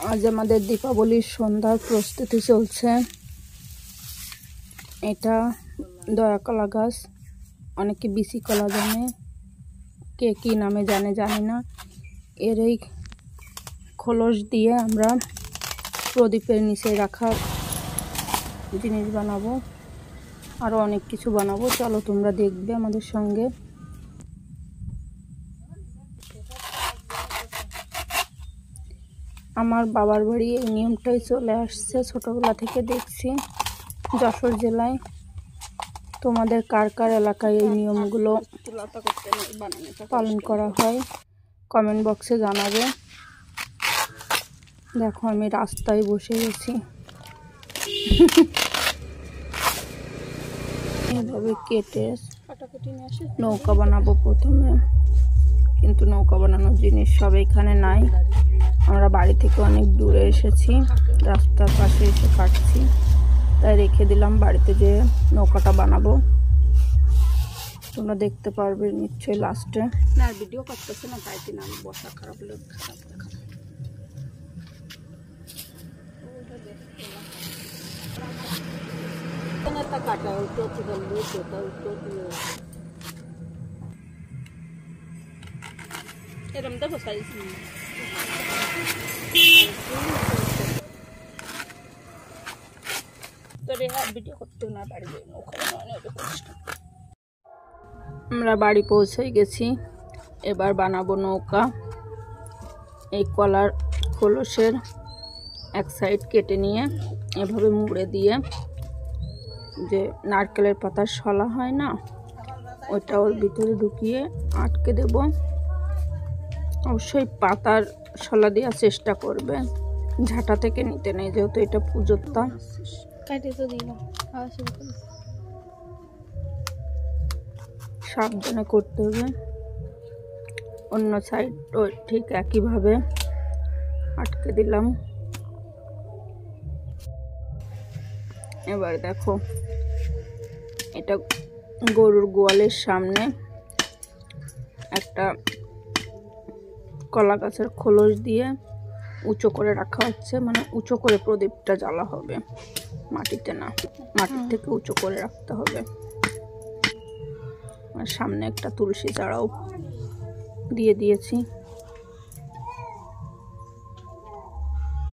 আজ আমাদের দীপাবলির সন্ধ্যার প্রস্তুতি চলছে। এটা দয়া কলা গাছ, অনেকে বিচি কলা জানে, কে কী নামে জানে জানি না। এর এই খোলস দিয়ে আমরা প্রদীপের নিচে রাখার জিনিস বানাবো, আরও অনেক কিছু বানাবো। চলো তোমরা দেখবে আমাদের সঙ্গে। আমার বাবার বাড়ি এই নিয়মটাই চলে আসছে, ছোটবেলা থেকে দেখছি যশোর জেলায়। তোমাদের কার কার এলাকায় এই নিয়মগুলো পালন করা হয় কমেন্ট বক্সে জানাবে। দেখো আমি রাস্তায় বসে গেছি, এভাবে কেটে নৌকা বানাবো প্রথমে, কিন্তু নৌকা বানানোর জিনিস সব এখানে নাই। আমরা বাড়ি থেকে অনেক দূরে এসেছি, রাস্তার পাশে এসে কাটছি, তাই রেখে দিলাম। বাড়িতে যে নৌকাটা বানাবো তোমরা দেখতে পারবে নিশ্চয়ই লাস্টে। না ভিডিও করতেছে না, তাই কিনা আমি বসা খারাপ হলে খারাপ দেখা কাটা উল্টো এরম তো বসাইছি। আমরা বাড়ি পৌঁছে গেছি, এবার বানাবো নৌকা। এই কলার খোলসের এক সাইড কেটে নিয়ে এভাবে মুড়ে দিয়ে, যে নারকেলের পাতার শলা হয় না, ওইটা ওর ভিতরে ঢুকিয়ে আটকে দেব। অবশ্যই পাতার শলা দেওয়ার চেষ্টা করবে, ঝাঁটা থেকে নিতে নেই, যেহেতু এটা পুজোর তাম। সাবধানে করতে হবে। অন্য সাইড ঠিক একইভাবে আটকে দিলাম। এবার দেখো, এটা গরুর গোয়ালের সামনে একটা কলা গাছের খোলস দিয়ে উঁচু করে রাখা হচ্ছে, মানে উঁচু করে প্রদীপটা জ্বালা হবে, মাটিতে না, মাটির থেকে উঁচু করে রাখতে হবে। আর সামনে একটা তুলসী চারাও দিয়ে দিয়েছি।